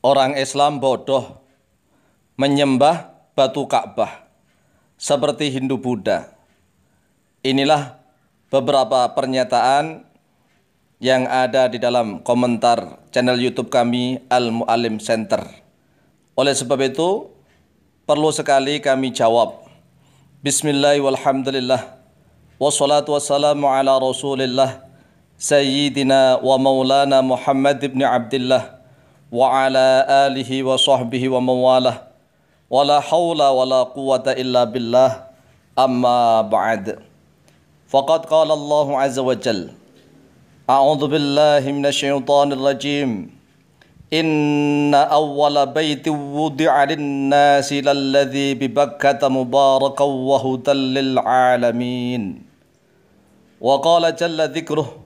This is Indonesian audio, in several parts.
Orang Islam bodoh menyembah batu Ka'bah seperti Hindu Buddha. Inilah beberapa pernyataan yang ada di dalam komentar channel YouTube kami Al-Mu'allim Center. Oleh sebab itu, perlu sekali kami jawab. Bismillahirrahmanirrahim, walhamdulillah, wassalatu wassalamu ala rasulillah, Sayyidina wa maulana Muhammad ibn Abdillah, wa ala alihi wa sahbihi wa mawalah, wa la hawla wa la quwata illa billah, amma ba'd. Faqad qala Allah azza wa jal, a'udhu billahi minasyaitanir rajim, inna awwala baiti wudi'a lin-nasi lalladhi bi Bakkata mubarakan wa hudan lil alamin. Wa qala jalla dhikruh,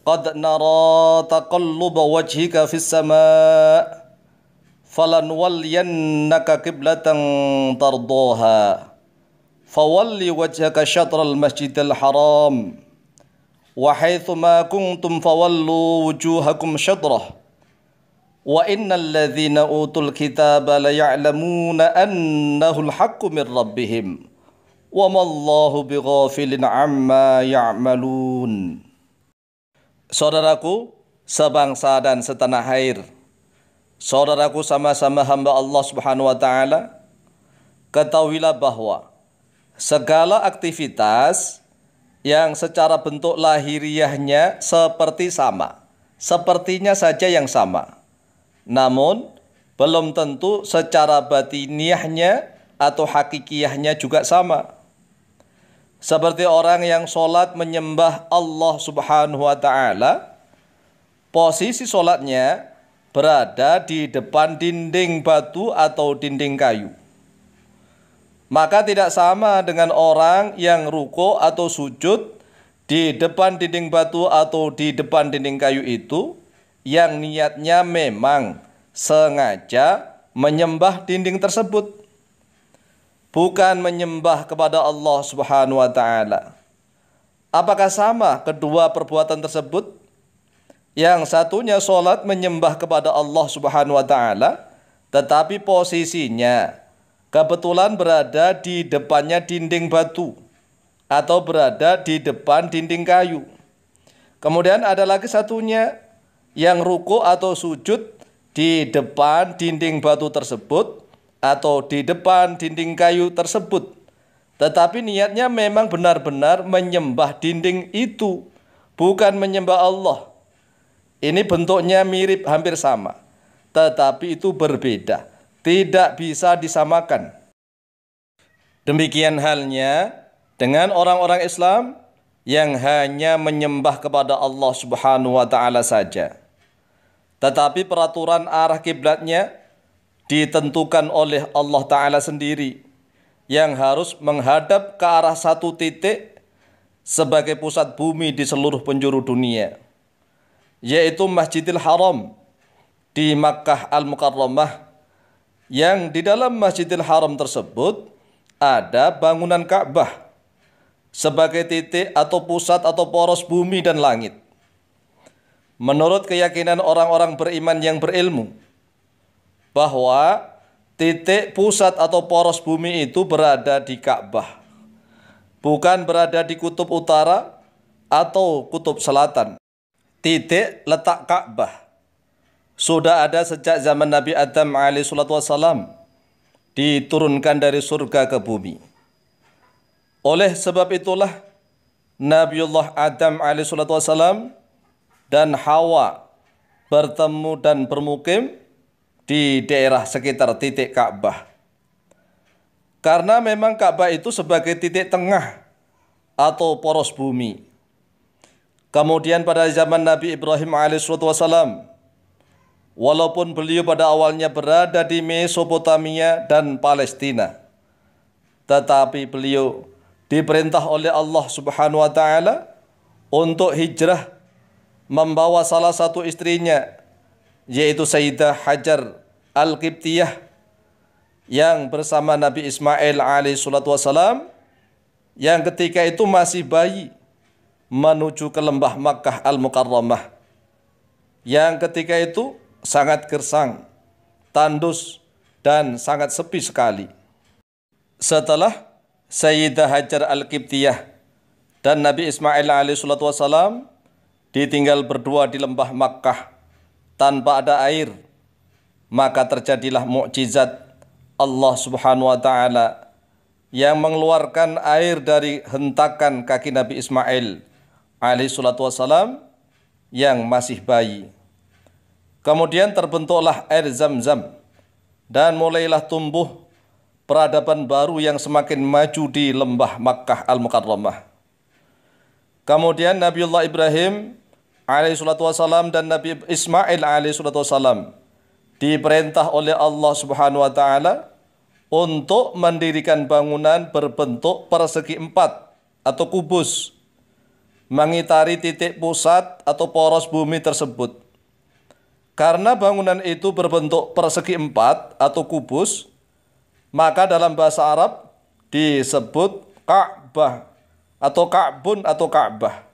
qad nara taqalluba wajhika fis samaa falanwalliyannaka qiblatan tardaha fawalli wajhaka syatral masjidil haram wa haitsu ma kuntum fawallu wujuhakum syatrah wa innal ladzina utul kitaba la ya'lamuna annahu al-haqqu min rabbihim wa mallahu bighafilin amma ya'malun. Saudaraku sebangsa dan setanah air, saudaraku sama-sama hamba Allah Subhanahu wa taala, ketahuilah bahwa segala aktivitas yang secara bentuk lahiriahnya seperti sama, sepertinya saja yang sama, namun belum tentu secara batiniahnya atau hakikiyahnya juga sama. Seperti orang yang sholat menyembah Allah Subhanahu wa ta'ala, posisi sholatnya berada di depan dinding batu atau dinding kayu. Maka tidak sama dengan orang yang ruko atau sujud di depan dinding batu atau di depan dinding kayu itu, yang niatnya memang sengaja menyembah dinding tersebut, bukan menyembah kepada Allah Subhanahu wa ta'ala. Apakah sama kedua perbuatan tersebut? Yang satunya sholat menyembah kepada Allah Subhanahu wa ta'ala, tetapi posisinya kebetulan berada di depannya dinding batu atau berada di depan dinding kayu. Kemudian ada lagi satunya yang ruku atau sujud di depan dinding batu tersebut atau di depan dinding kayu tersebut, tetapi niatnya memang benar-benar menyembah dinding itu, bukan menyembah Allah. Ini bentuknya mirip, hampir sama, tetapi itu berbeda, tidak bisa disamakan. Demikian halnya dengan orang-orang Islam yang hanya menyembah kepada Allah Subhanahu wa ta'ala saja, tetapi peraturan arah kiblatnya ditentukan oleh Allah Ta'ala sendiri, yang harus menghadap ke arah satu titik sebagai pusat bumi di seluruh penjuru dunia, yaitu Masjidil Haram di Makkah Al-Mukarramah, yang di dalam Masjidil Haram tersebut ada bangunan Ka'bah sebagai titik atau pusat atau poros bumi dan langit. Menurut keyakinan orang-orang beriman yang berilmu, bahwa titik pusat atau poros bumi itu berada di Ka'bah, bukan berada di kutub utara atau kutub selatan. Titik letak Ka'bah sudah ada sejak zaman Nabi Adam alaihissalam diturunkan dari surga ke bumi. Oleh sebab itulah Nabiullah Adam alaihissalam dan Hawa bertemu dan bermukim di daerah sekitar titik Ka'bah. Karena memang Ka'bah itu sebagai titik tengah atau poros bumi. Kemudian pada zaman Nabi Ibrahim alaihissalam, walaupun beliau pada awalnya berada di Mesopotamia dan Palestina, tetapi beliau diperintah oleh Allah Subhanahu wa ta'ala untuk hijrah membawa salah satu istrinya, yaitu Sayyidah Hajar Al-Qibtiyah, yang bersama Nabi Ismail alaihissalam, yang ketika itu masih bayi, menuju ke lembah Makkah Al-Mukarramah, yang ketika itu sangat gersang tandus, dan sangat sepi sekali. Setelah Sayyidah Hajar Al-Qibtiyah dan Nabi Ismail alaihissalam ditinggal berdua di lembah Makkah tanpa ada air, maka terjadilah mukjizat Allah Subhanahu wa taala yang mengeluarkan air dari hentakan kaki Nabi Ismail alaihissalam yang masih bayi. Kemudian terbentuklah air Zam-Zam dan mulailah tumbuh peradaban baru yang semakin maju di lembah Makkah Al-Mukarramah. Kemudian Nabiullah Ibrahim alaihissalam dan Nabi Ismail alaihissalam diperintah oleh Allah Subhanahu wa taala untuk mendirikan bangunan berbentuk persegi empat atau kubus mengitari titik pusat atau poros bumi tersebut. Karena bangunan itu berbentuk persegi empat atau kubus, maka dalam bahasa Arab disebut Ka'bah atau Ka'bun atau Ka'bah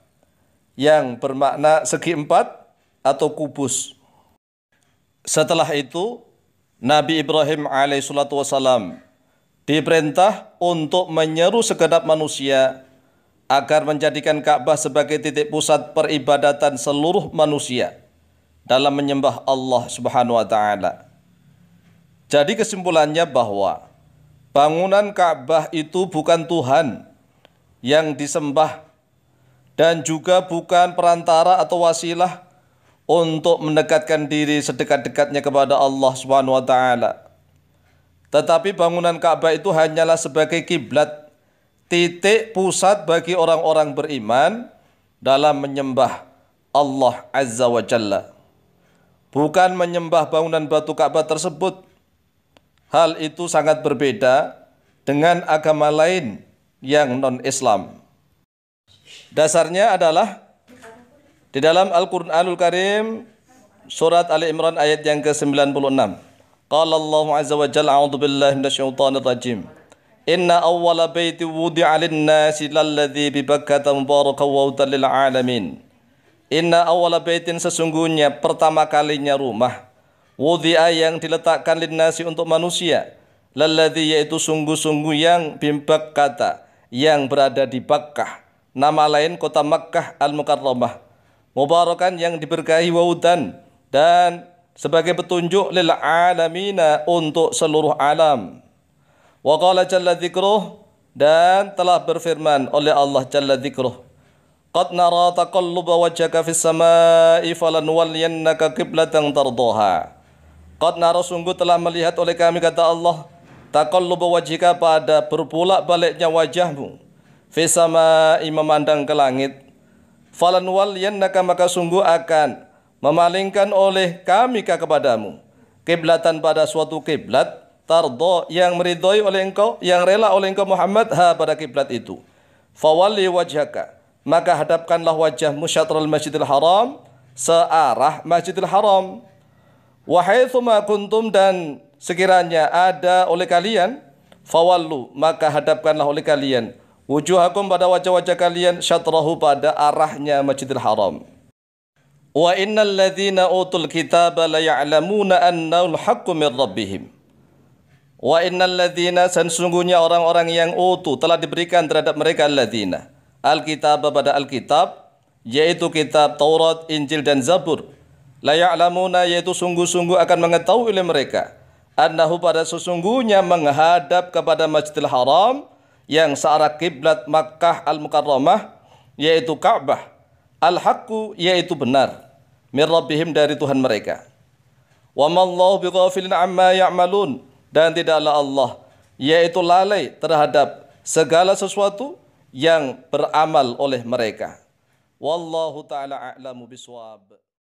yang bermakna segi empat atau kubus. Setelah itu Nabi Ibrahim alaihissalam diperintah untuk menyeru segenap manusia agar menjadikan Ka'bah sebagai titik pusat peribadatan seluruh manusia dalam menyembah Allah Subhanahu wa taala. Jadi kesimpulannya bahwa bangunan Ka'bah itu bukan Tuhan yang disembah dan juga bukan perantara atau wasilah untuk mendekatkan diri sedekat-dekatnya kepada Allah Subhanahu wa taala. Tetapi bangunan Ka'bah itu hanyalah sebagai kiblat, titik pusat bagi orang-orang beriman dalam menyembah Allah Azza wa Jalla. Bukan menyembah bangunan batu Ka'bah tersebut. Hal itu sangat berbeda dengan agama lain yang non-Islam. Dasarnya adalah di dalam Al-Qur'anul Karim surat Ali Imran ayat yang ke-96. Qala Allah Azza wa Jalla a'udzu billahi minasyaitonir rajim. Inna awwala baiti wudi'a lin-nasi lalladzi bi Bakkah mubarakan wa hudan lil alamin. Inna awwala baitin sesungguhnya pertama kalinya rumah wudi'a yang diletakkan lin-nasi untuk manusia, lalladzi yaitu sungguh-sungguh yang bi Bakkah yang berada di Bakkah, nama lain kota Makkah Al-Mukarramah, mubarakan yang diberkahi wa hudan dan sebagai petunjuk lil alamina untuk seluruh alam. Wa qala jalla dzikruh dan telah berfirman oleh Allah jalla dzikruh. Qad nara taqalluba wajhaka fis samai falanwalliyannaka qiblatan tardaha. Qad nara sungguh telah melihat oleh kami kata Allah taqalluba wajhika pada berbolak-baliknya wajahmu fis samai memandang ke langit. Falanwalliyannaka maka sungguh akan memalingkan oleh kami kepadamu kiblatan pada suatu kiblat tardo yang meridhoi oleh engkau, yang rela oleh engkau Muhammad pada kiblat itu. Fawalli wajhaka maka hadapkanlah wajahmu syatral masjidil haram, searah masjidil haram. Wa haitsuma kuntum dan sekiranya ada oleh kalian, fawallu maka hadapkanlah oleh kalian wujuhakum pada wajah-wajah kalian syatrahu pada arahnya masjidil haram. Wa innal ladzina utul kitaba la ya'lamuna annahu al-haqqu min rabbihim. Wa innal ladzina sesungguhnya orang-orang yang telah diberikan terhadap mereka alladzina Alkitab pada Alkitab, yaitu kitab Taurat, Injil dan Zabur. La ya'lamuna yaitu sungguh-sungguh akan mengetahui oleh mereka annahu pada sesungguhnya menghadap kepada Masjidil Haram yang searah kiblat Makkah Al-Mukarramah yaitu Ka'bah. Al-haqqu yaitu benar min rabbihim dari Tuhan mereka. Wa mallahu bighafilin amma ya'malun dan tidaklah Allah yaitu lalai terhadap segala sesuatu yang beramal oleh mereka. Wallahu ta'ala a'lamu biswab.